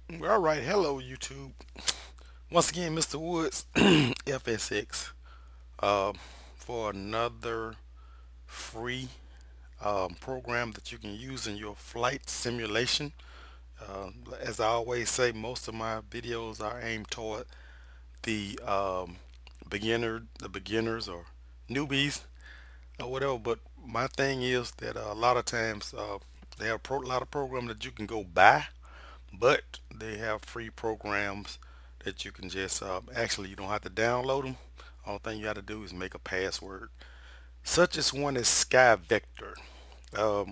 All right, hello YouTube. Once again, Mr. Woods, FSX, um, for another free program that you can use in your flight simulation. As I always say, most of my videos are aimed toward the beginners or newbies or whatever. But my thing is that a lot of times they have a lot of programs that you can go buy, but they have free programs that you can just actually you don't have to download them. All thing you have to do is make a password. Such as one as Skyvector,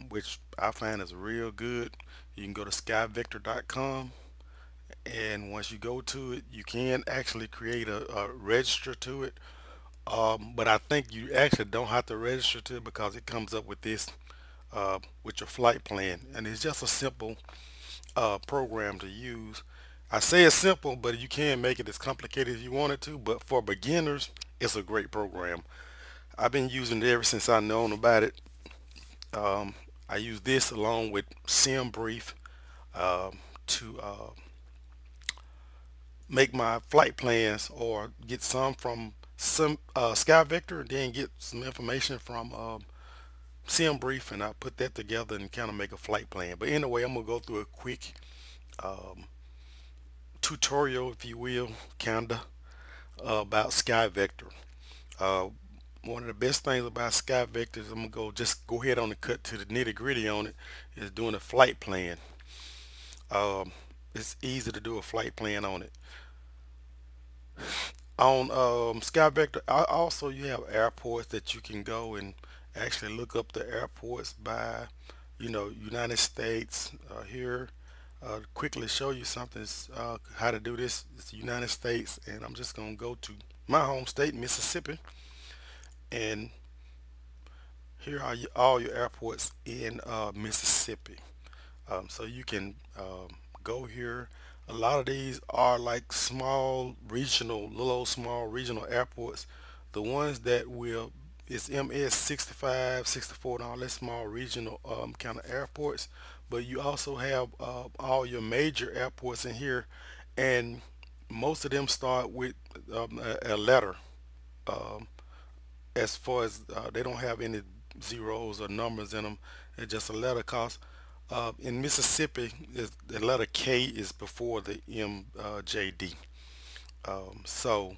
which I find is real good. You can go to skyvector.com, and once you go to it, you can actually create a register to it. But I think you actually don't have to register to it because it comes up with this with your flight plan, and it's just a simple program to use. I say it's simple, but you can make it as complicated as you want it to. But for beginners, it's a great program. I've been using it ever since I known about it. Um, I use this along with SimBrief to make my flight plans, or get some from some Skyvector, and then get some information from SimBrief, and I put that together and kind of make a flight plan. But anyway, I'm gonna go through a quick um, tutorial, if you will, kinda about Skyvector. Uh, One of the best things about Skyvector is I'm gonna go ahead on and cut to the nitty gritty on it. Is doing a flight plan. Um, it's easy to do a flight plan on it. On Skyvector, also you have airports that you can go and actually look up the airports by, United States. Here, quickly show you something, how to do this. It's the United States, and I'm just gonna go to my home state, Mississippi, and here are all your airports in Mississippi. So you can go here. A lot of these are like small regional, little old small regional airports. The ones that will, it's MS 65, 64, and all that small regional kind of airports. But you also have all your major airports in here, and most of them start with a letter. Um, as far as they don't have any zeros or numbers in them, it's just a letter. Cause in Mississippi, the letter K is before the MJD. So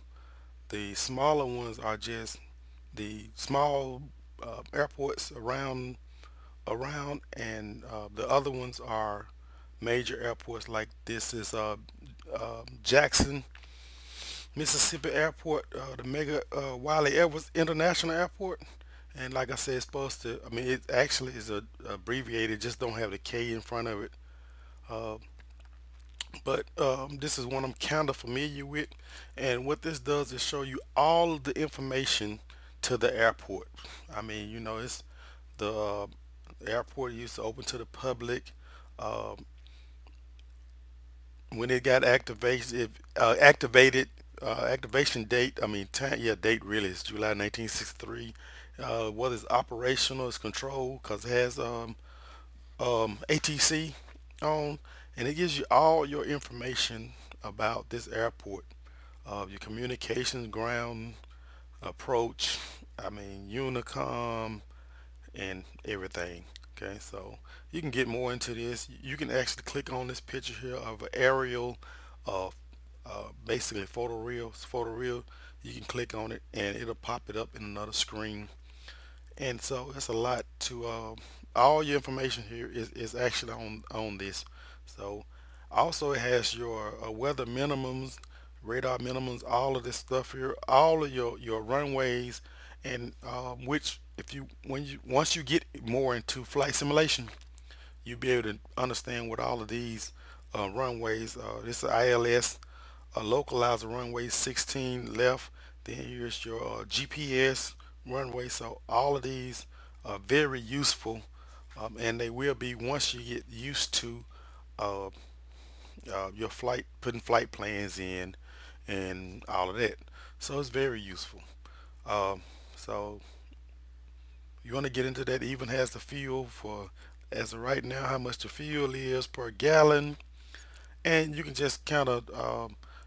the smaller ones are just the small airports around, and the other ones are major airports. Like this is Jackson, Mississippi Airport, the mega Wiley Edwards International Airport. And like I said, it's supposed to. I mean, it actually is abbreviated. Just don't have the K in front of it. Uh, but this is one I'm kind of familiar with, and what this does is show you all of the information to the airport. I mean, it's the airport used to open to the public. Um, when it got activated, activation date. I mean, time, yeah, date really is July 1963. What is operational is control because it has ATC on, and it gives you all your information about this airport, your communications, ground approach, I mean Unicom, and everything. Okay, so you can get more into this. You can actually click on this picture here of an aerial, uh, basically photo real. You can click on it and it'll pop it up in another screen. And so it's a lot to all your information here is actually on this. So also it has your weather minimums, radar minimums, all of this stuff here, all of your runways, and which if you when you once you get more into flight simulation, you'll be able to understand what all of these runways. This is ILS, localizer runway 16 left. Then here's your GPS runway. So all of these are very useful, and they will be once you get used to uh, your flight, putting flight plans in, and all of that. So it's very useful. So you want to get into that. It even has the fuel for, as of right now, how much the fuel is per gallon. and you can just kind of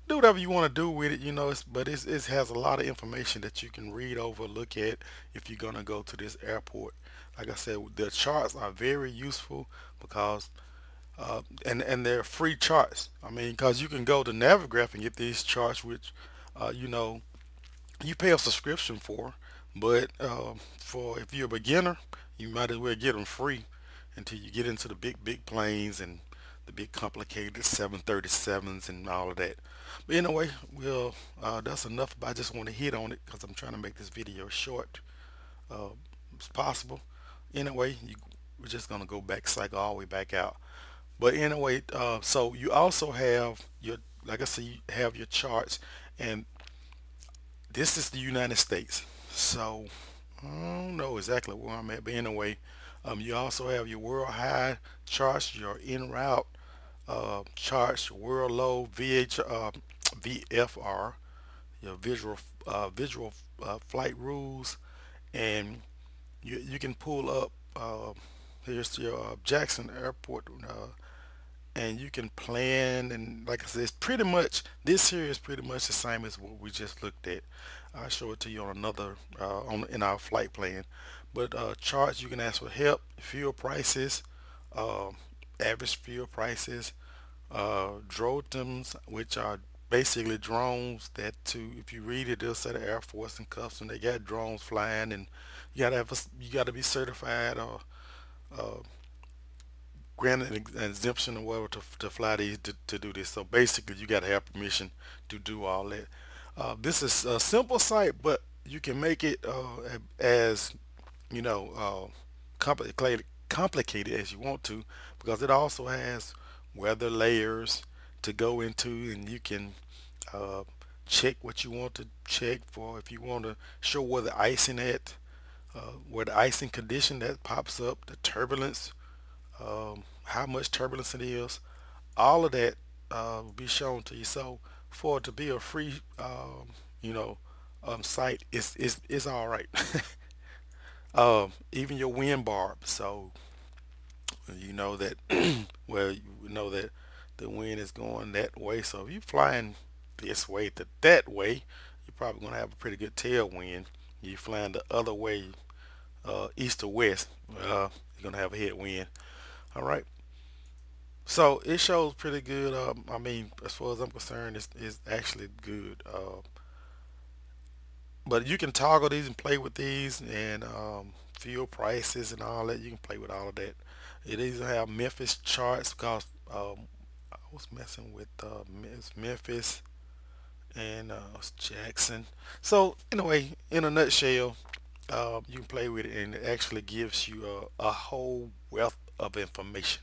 do whatever you want to do with it, you know. It has a lot of information that you can read over, look at if you're gonna go to this airport. Like I said, the charts are very useful because and they're free charts. I mean, because you can go to Navigraph and get these charts, which you know, you pay a subscription for, but for if you're a beginner, you might as well get them free until you get into the big planes and the big complicated 737s and all of that. But anyway, well, that's enough. But I just want to hit on it because I'm trying to make this video short uh, as possible. Anyway, we're just gonna go back, cycle all the way back out. But anyway, so you also have your, like I said, you have your charts, and this is the United States. So I don't know exactly where I'm at, but anyway, you also have your world high charts, your en route charts, your world low VFR, your visual flight rules, and you can pull up. Here's your Jackson Airport, and you can plan, and like I said, it's pretty much, this here is pretty much the same as what we just looked at. I'll show it to you on another on in our flight plan. But charts, you can ask for help, fuel prices, uh, average fuel prices, drones, which are basically drones that, to if you read it, they'll say the Air Force and Customs, they got drones flying, and you gotta be certified or uh, granted an exemption or whatever to fly these, to do this. So basically, you got to have permission to do all that. This is a simple site, but you can make it as you know complicated as you want to, because it also has weather layers to go into, and you can uh, check what you want to check for. If you want to show where the icing at, where the icing condition that pops up, the turbulence, how much turbulence it is, all of that will be shown to you. So for it to be a free, you know, site, it's all right. Even your wind barb, so you know that well, you know that the wind is going that way. So if you're flying this way to that way, you're probably gonna have a pretty good tailwind. You're flying the other way, east to west, you're gonna have a headwind. All right. So it shows pretty good. I mean, as far as I'm concerned, it's actually good. But you can toggle these and play with these, and fuel prices and all that. You can play with all of that. It even have Memphis charts because I was messing with Memphis and Jackson. So anyway, in a nutshell, you can play with it, and it actually gives you a whole wealth of information.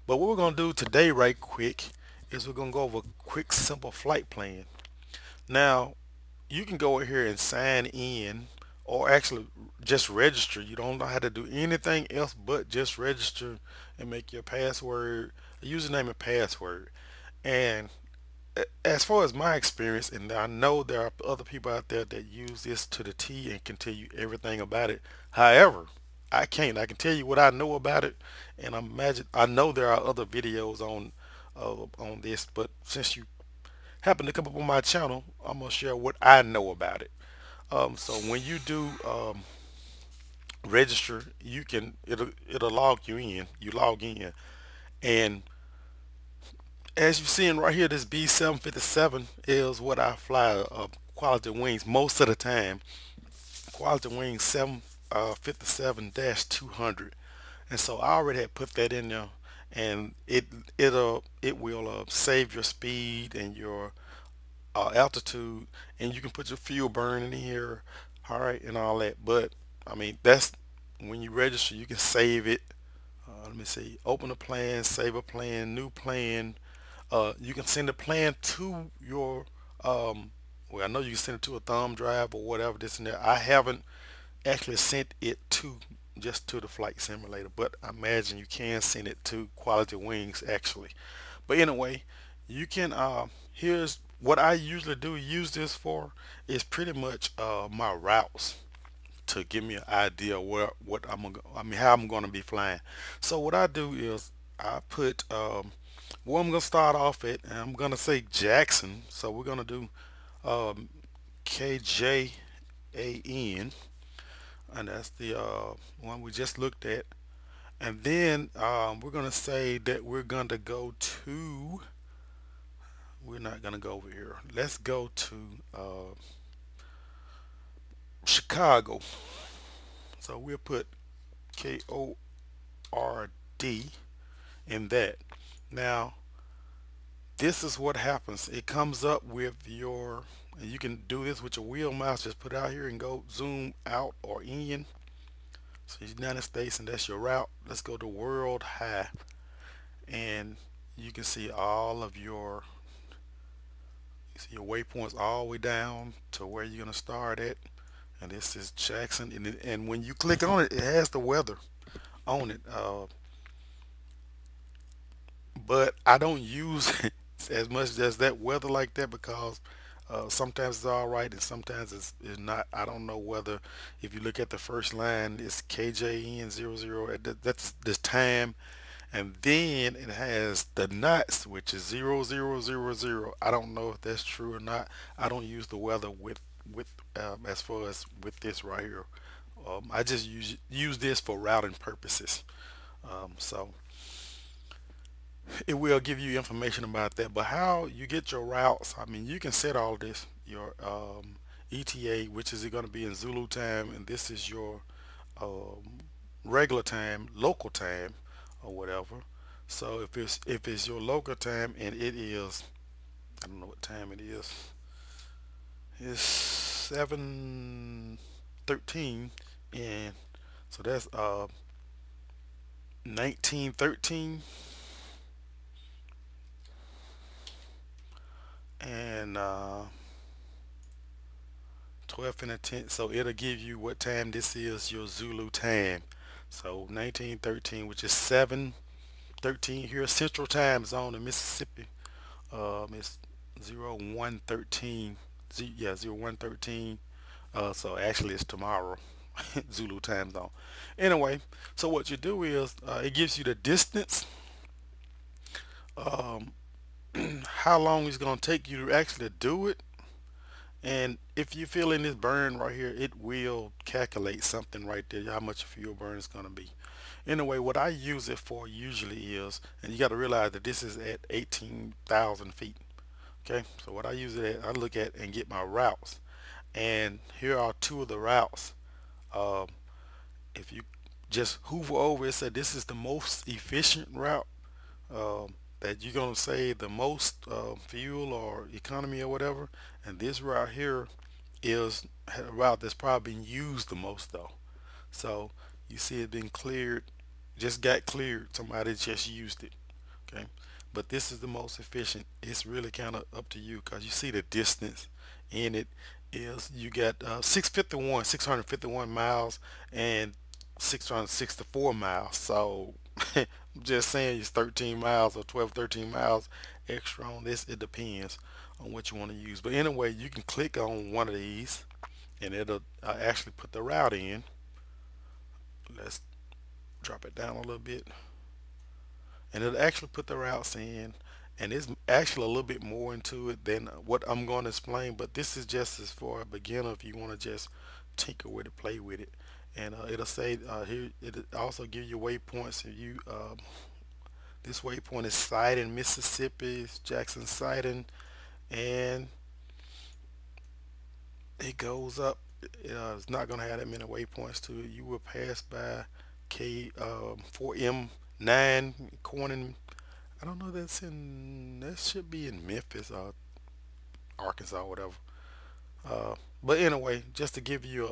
But what we're going to do today right quick is we're going to go over a quick simple flight plan. Now, you can go in here and sign in, or actually just register. You don't know how to do anything else but just register and make your password, username and password. And as far as my experience, and I know there are other people out there that use this to the T and can tell you everything about it. However, I can't. I can tell you what I know about it, and I know there are other videos on this, but since you happen to come up on my channel, I'm gonna share what I know about it. So when you do register, it'll log you in. You log in, and as you're seeing right here, this B757 is what I fly, quality wings most of the time. Quality wings 757-200, and so I already had put that in there, and it will save your speed and your altitude, and you can put your fuel burn in here, all right, and all that. But I mean, that's when you register, you can save it. Let me see, open a plan, save a plan, new plan. You can send a plan to your well, I know you can send it to a thumb drive or whatever, this and that. I haven't actually sent it to just to the flight simulator, but I imagine you can send it to Quality Wings actually. But anyway, you can here's what I usually do use this for, is pretty much my routes, to give me an idea where what I'm gonna, I mean how I'm gonna be flying. So what I do is I put Well, I'm gonna start off at, and I'm gonna say Jackson. So we're gonna do um, KJAN, and that's the one we just looked at. And then we're gonna say that we're gonna go to. We're not gonna go over here. Let's go to Chicago. So we'll put KORD in that. Now, this is what happens. It comes up with your, and you can do this with your wheel mouse. Just put it out here and go zoom out or in. So United States, and that's your route. Let's go to World High, and you can see all of your, you see your waypoints all the way down to where you're gonna start at. And this is Jackson, and when you click on it, it has the weather on it. But I don't use it as much as that weather like that because sometimes it's all right and sometimes it's not. I don't know whether if you look at the first line, it's KJN00. That's the time, and then it has the knots, which is 0000. I don't know if that's true or not. I don't use the weather with as far as with this right here. I just use this for routing purposes. So it will give you information about that. But how you get your routes, I mean, you can set all this, your ETA, which is going to be in Zulu time, and this is your um, regular time, local time, or whatever. So if it's your local time and it is, I don't know what time it is. It's 7:13, and so that's 1913, and 12 and a 10, so it'll give you what time this is, your Zulu time. So 1913, which is 7:13 here, Central Time Zone in Mississippi. It's 0113. Yeah, 0113. So actually it's tomorrow, Zulu time zone. Anyway, so what you do is it gives you the distance, um, how long it's going to take you to actually do it. And if you're feeling this burn right here, it will calculate something right there, how much fuel burn is going to be. Anyway, what I use it for usually is, and you got to realize that this is at 18,000 feet. Okay, so what I use it at, I look at and get my routes. And here are two of the routes. Um, if you just hover over, it said this is the most efficient route, that you're going to save the most fuel or economy or whatever. And this route here is a route that's probably been used the most though. So you see it been cleared, just got cleared. Somebody just used it. Okay. But this is the most efficient. It's really kind of up to you because you see the distance in it is you got 651 miles and 664 miles. So I'm just saying it's 13 miles or 12, 13 miles extra on this. It depends on what you want to use. But anyway, you can click on one of these and it'll actually put the route in. Let's drop it down a little bit, and it'll actually put the routes in, and it's actually a little bit more into it than what I'm going to explain, but this is just as for a beginner if you want to just tinker with it, play with it. And it'll say here, it also give you waypoints. If you this waypoint is Sidon, Mississippi, Jackson Sidon, and it goes up. It's not going to have that many waypoints to it. You will pass by K 4M9 Corning. I don't know. That's in. That should be in Memphis or Arkansas, or whatever. But anyway, just to give you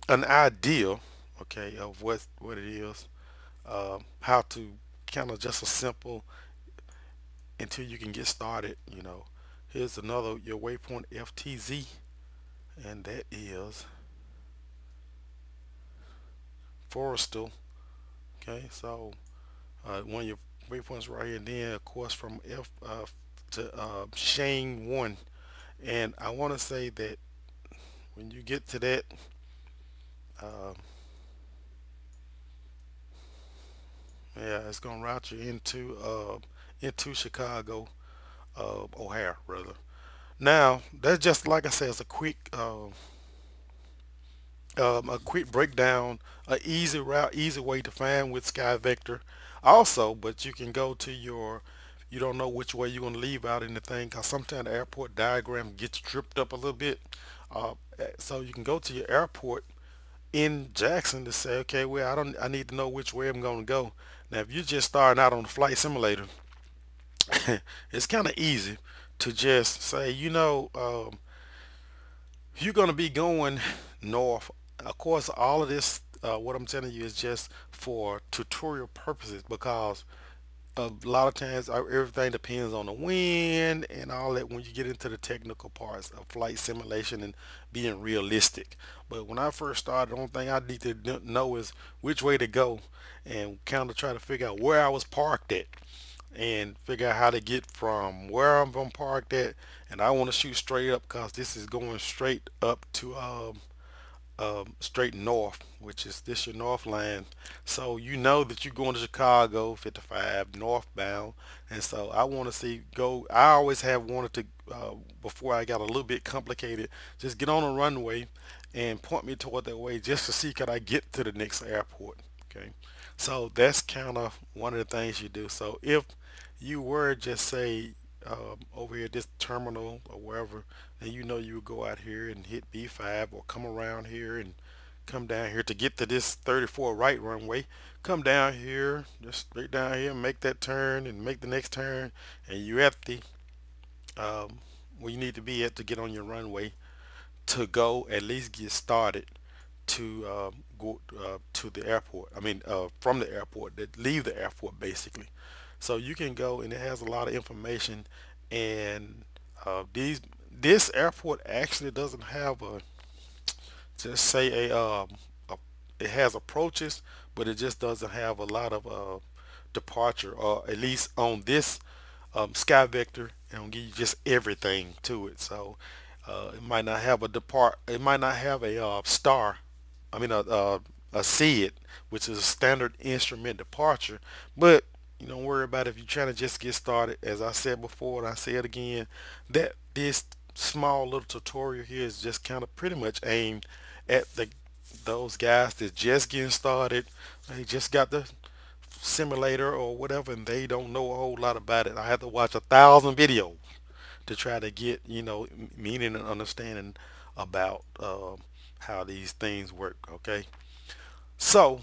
an idea, okay, of what it is, how to kind of just a simple until you can get started. Here's another your waypoint FTZ, and that is Forestal. Okay, so one of your waypoints right here, and then of course from F to Shane 1. And I want to say that when you get to that, uh, yeah, It's gonna route you into Chicago, O'Hare rather. Now that's just like I said, it's a quick breakdown, a easy route, easy way to find with Skyvector. Also, but you can go to your, you don't know which way you're going to leave out anything because sometimes the airport diagram gets tripped up a little bit. So you can go to your airport in Jackson to say, okay, well, I need to know which way I'm going to go. Now, if you're just starting out on the flight simulator, it's kind of easy to just say, you're going to be going north. Of course, all of this, what I'm telling you, is just for tutorial purposes because a lot of times everything depends on the wind and all that when you get into the technical parts of flight simulation and being realistic. But when I first started, the only thing I need to know is which way to go and kind of try to figure out where I was parked at and figure out how to get from where I'm parked at. And I want to shoot straight up because this is going straight up to straight north, which is this your north line. So you know that you're going to Chicago 55 northbound, and so I want to see go. I always have wanted to before I got a little bit complicated, just get on a runway and point me toward that way just to see could I get to the next airport. Okay, so that's kind of one of the things you do. So if you were just say over here this terminal or wherever, then you know you would go out here and hit B5 or come around here and come down here to get to this 34 right runway. Come down here, just straight down here, make that turn and make the next turn, and you're at the where you need to be at to get on your runway to go at least get started to go to the airport. I mean, from the airport, that leave the airport basically. So you can go, and it has a lot of information. And this airport actually doesn't have a just say a it has approaches, but it just doesn't have a lot of departure, or at least on this Skyvector, and it'll give you just everything to it. So it might not have a depart. It might not have a star. I mean a SID, which is a standard instrument departure. But you don't worry about it if you're trying to just get started. As I said before, and I say it again, that this small little tutorial here is just kind of pretty much aimed at those guys that just getting started. They just got the simulator or whatever, and they don't know a whole lot about it. I had to watch 1,000 videos to try to get meaning and understanding about how these things work. Okay, so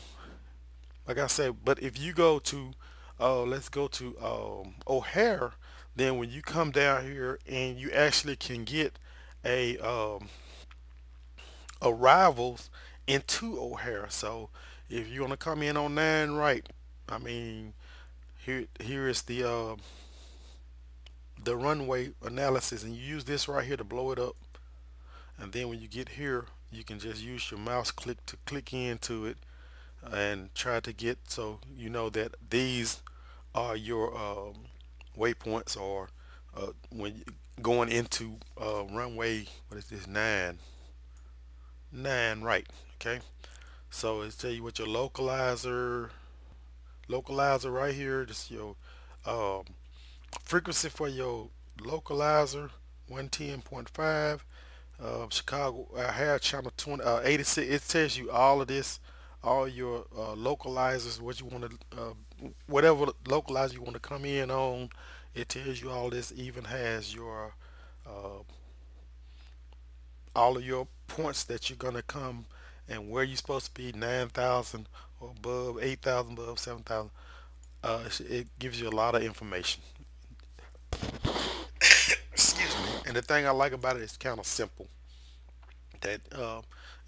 like I said, but if you go to let's go to O'Hare, then when you come down here and you actually can get a arrivals into O'Hare. So if you want to come in on 9 right, I mean here is the runway analysis, and you use this right here to blow it up, and then when you get here you can just use your mouse click to click into it and try to get, so you know that these are your waypoints, or when you going into runway, what is this, 9 right. Okay, so it's tell you what your localizer right here, this your um, frequency for your localizer 110.5. Chicago Hair Channel 20, 86. It tells you all of this, all your localizers, what you want to, whatever localizer you want to come in on. It tells you all this. Even has your uh, all of your points that you're gonna come and where you're supposed to be, 9,000 or above, 8,000 above, 7,000. It gives you a lot of information. Excuse me. And the thing I like about it is kind of simple. That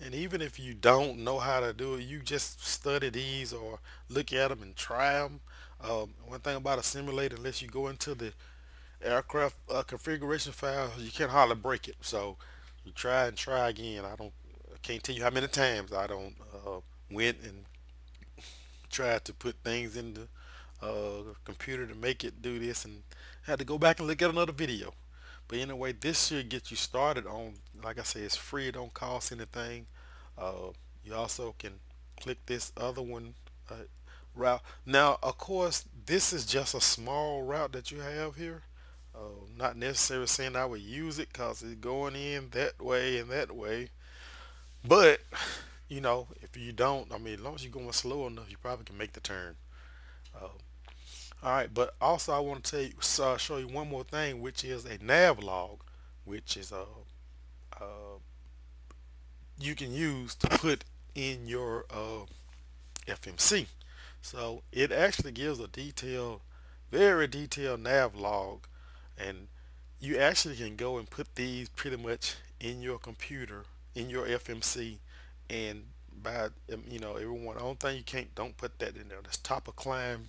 and even if you don't know how to do it, you just study these or look at them and try them. One thing about a simulator, unless you go into the aircraft configuration file, you can't hardly break it. So you try and try again. I can't tell you how many times I don't went and tried to put things in the computer to make it do this, and had to go back and look at another video. But anyway, this should get you started on, like I say, it's free, it don't cost anything. You also can click this other one route. Now, of course, this is just a small route that you have here. Not necessarily saying I would use it because it's going in that way and that way. But, if you don't, I mean, as long as you're going slow enough, you probably can make the turn. Uh, all right, but also I want to show you one more thing, which is a nav log, which is uh, you can use to put in your FMC. So it actually gives a detailed, very detailed nav log, and you actually can go and put these pretty much in your computer, in your FMC, and by everyone. The only thing you can't don't put that in there. That's top of climb,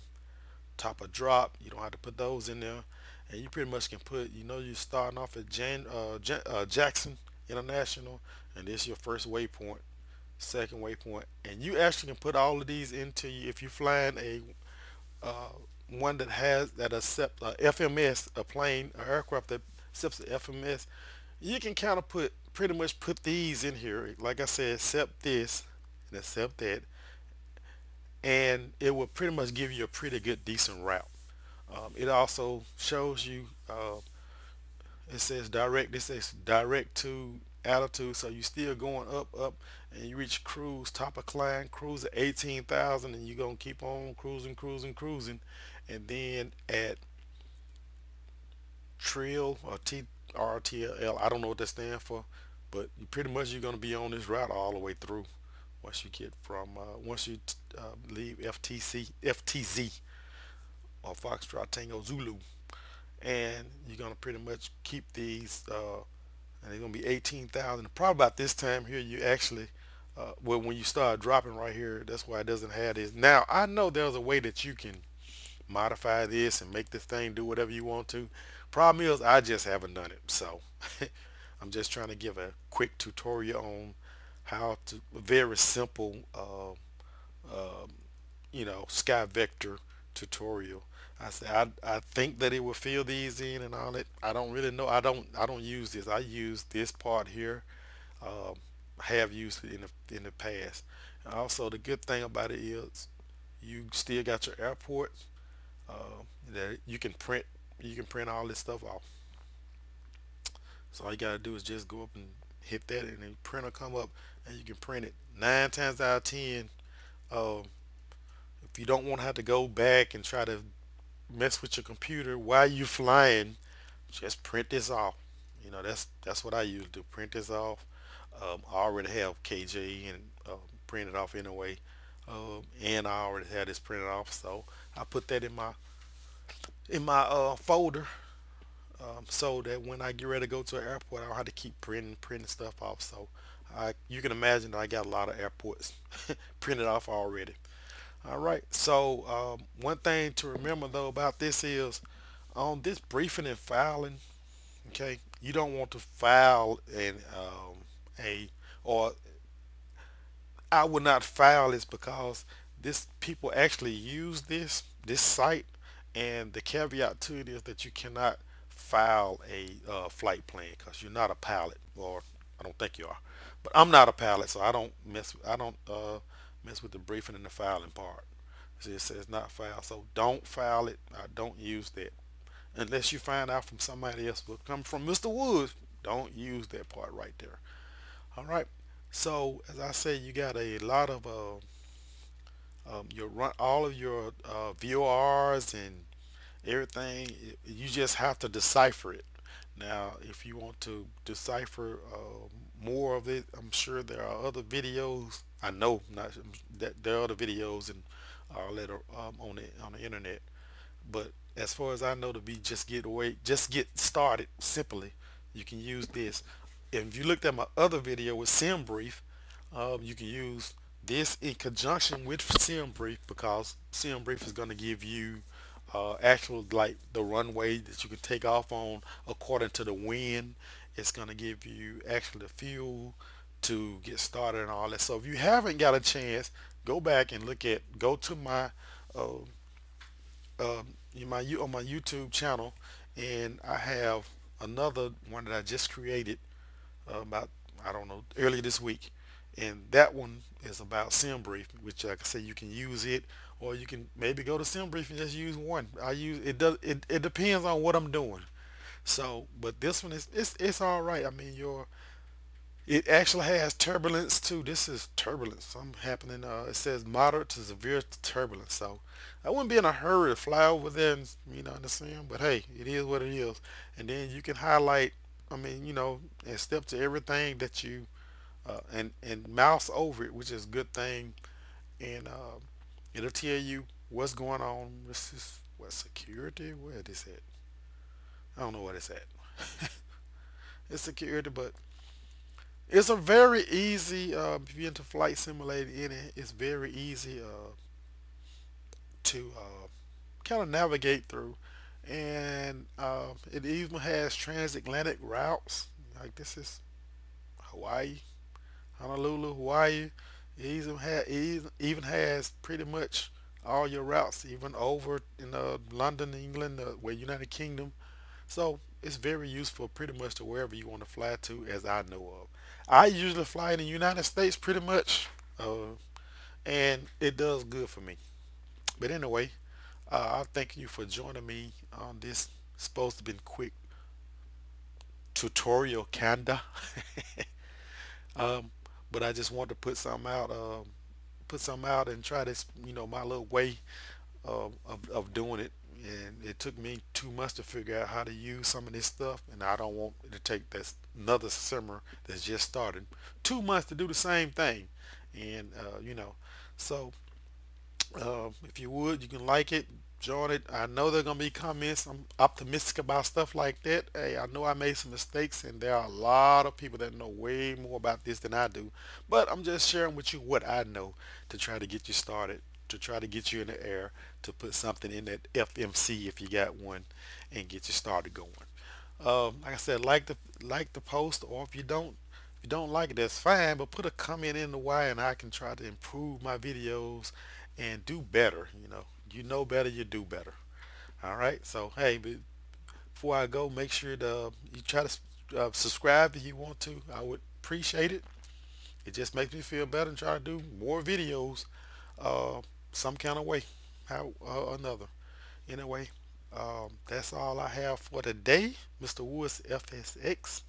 top of drop. You don't have to put those in there, and you pretty much can put. You're starting off at Jackson International, and this is your first waypoint, second waypoint, and you actually can put all of these into you if you're flying a uh, one that accepts FMS, a plane, an aircraft that accepts the FMS. You can kind of pretty much put these in here. Like I said, accept this and accept that, and it will pretty much give you a pretty good, decent route. It also shows you. It says direct. This says direct to altitude, so you still going up, and you reach cruise top of climb, cruise at 18,000, and you're gonna keep on cruising, and then at trill or TRTL, I don't know what that stands for, but pretty much you're gonna be on this route all the way through. Once you leave FTZ or Foxtrot Tango Zulu, and you're gonna pretty much keep these, and they're gonna be 18,000. Probably about this time here, you actually, well, when you start dropping right here, that's why it doesn't have this. Now I know there's a way that you can modify this and make this thing do whatever you want to. Problem is, I just haven't done it, so I'm just trying to give a quick tutorial on how to a very simple, Skyvector tutorial. I think that it will fill these in and all that. I don't really know. I don't use this. I use this part here. Um, I have used it in the past. And also, the good thing about it is you still got your airports that you can print. You can print all this stuff off. So all you gotta do is just go up and hit that, and the printer come up, and you can print it. 9 times out of 10, um, if you don't want to have to go back and try to mess with your computer while you flying, just print this off. That's what I use to print this off. I already have KJ and printed off anyway, and I already had this printed off, so I put that in my folder, so that when I get ready to go to an airport, I don't have to keep printing stuff off. So you can imagine that I got a lot of airports printed off already. All right. So one thing to remember though about this is on this briefing and filing. Okay, you don't want to file a or I would not file this because this people actually use this site, and the caveat to it is that you cannot file a flight plan because you're not a pilot, or I don't think you are, but I'm not a pilot, so I don't mess with the briefing and the filing part. It says not file, so don't file it. I don't use that unless you find out from somebody else. Will come from Mr. Woods. Don't use that part right there. All right. So as I say, you got a lot of your run all of your VORs and everything. You just have to decipher it. Now, if you want to decipher more of it, I'm sure there are other videos. I know not that there are other videos and all that are, on the internet. But as far as I know, to be just get started simply, you can use this. And if you looked at my other video with SimBrief, you can use this in conjunction with SimBrief because SimBrief is going to give you actual like the runway that you can take off on according to the wind. It's going to give you actually the fuel to get started and all that. So if you haven't got a chance, go to my uh, on my YouTube channel, and I have another one that I just created about, I don't know, early this week, and that one is about SimBrief, which like I say you can use it, or you can maybe go to SimBrief and just use one. I use it. It depends on what I'm doing. So, but this one is it's all right. I mean, it actually has turbulence too. This is turbulence. Something happening. It says moderate to severe turbulence. So I wouldn't be in a hurry to fly over there and understand. But hey, it is what it is. And then you can highlight. I mean, and step to everything that you and mouse over it, which is a good thing. And it'll tell you what's going on. This is what security. Where is this at? I don't know what it's at. It's security, but it's a very easy. If you're into flight simulator, it's very easy to kind of navigate through, and it even has transatlantic routes. Like this is Hawaii, Honolulu, Hawaii. It even has pretty much all your routes, even over in London, England, where United Kingdom. So it's very useful pretty much to wherever you want to fly to, as I know of. I usually fly in the United States pretty much, and it does good for me. But anyway, I thank you for joining me on this supposed to be quick tutorial, kinda. um, but I just wanted to put something out and try this, my little way of doing it. And it took me 2 months to figure out how to use some of this stuff, and I don't want it to take this another summer that's just started 2 months to do the same thing. And so if you would, you can like it, join it. I know there are gonna be comments. I'm optimistic about stuff like that. Hey, I know I made some mistakes, and there are a lot of people that know way more about this than I do. But I'm just sharing with you what I know to try to get you started, to try to get you in the air, to put something in that FMC if you got one, and get you started going. Like I said, like the post, or if you don't like it, that's fine. But put a comment in the why, and I can try to improve my videos and do better. You know better, you do better. All right. So hey, before I go, make sure to you try to subscribe if you want to. I would appreciate it. It just makes me feel better and try to do more videos, uh, some kind of way, how another. Anyway, that's all I have for today, Mr. Woods FSX.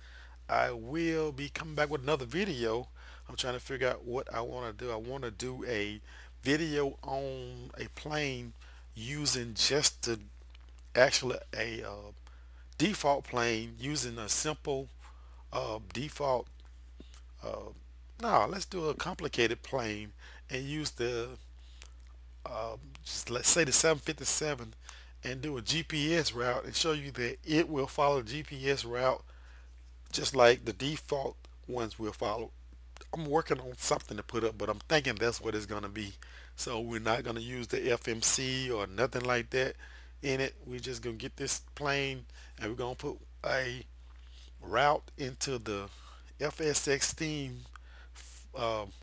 I will be coming back with another video. I'm trying to figure out what I want to do. I want to do a video on a plane using just the actually a default plane using a simple default. Uh, no, let's do a complicated plane and use the just let's say the 757 and do a GPS route and show you that it will follow the GPS route just like the default ones will follow. I'm working on something to put up, but I'm thinking that's what it's going to be. So we're not going to use the FMC or nothing like that in it. We're just going to get this plane and we're going to put a route into the FSX theme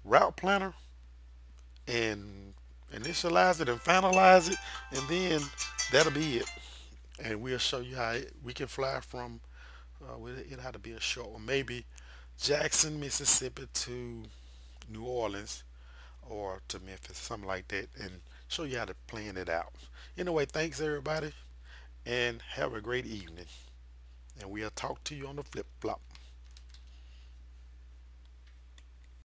route planner and initialize it and finalize it, and then that'll be it. And we'll show you how we can fly from it had to be a short one, maybe Jackson, Mississippi to New Orleans or to Memphis, something like that, and show you how to plan it out. Anyway, thanks everybody, and have a great evening. And we'll talk to you on the flip flop.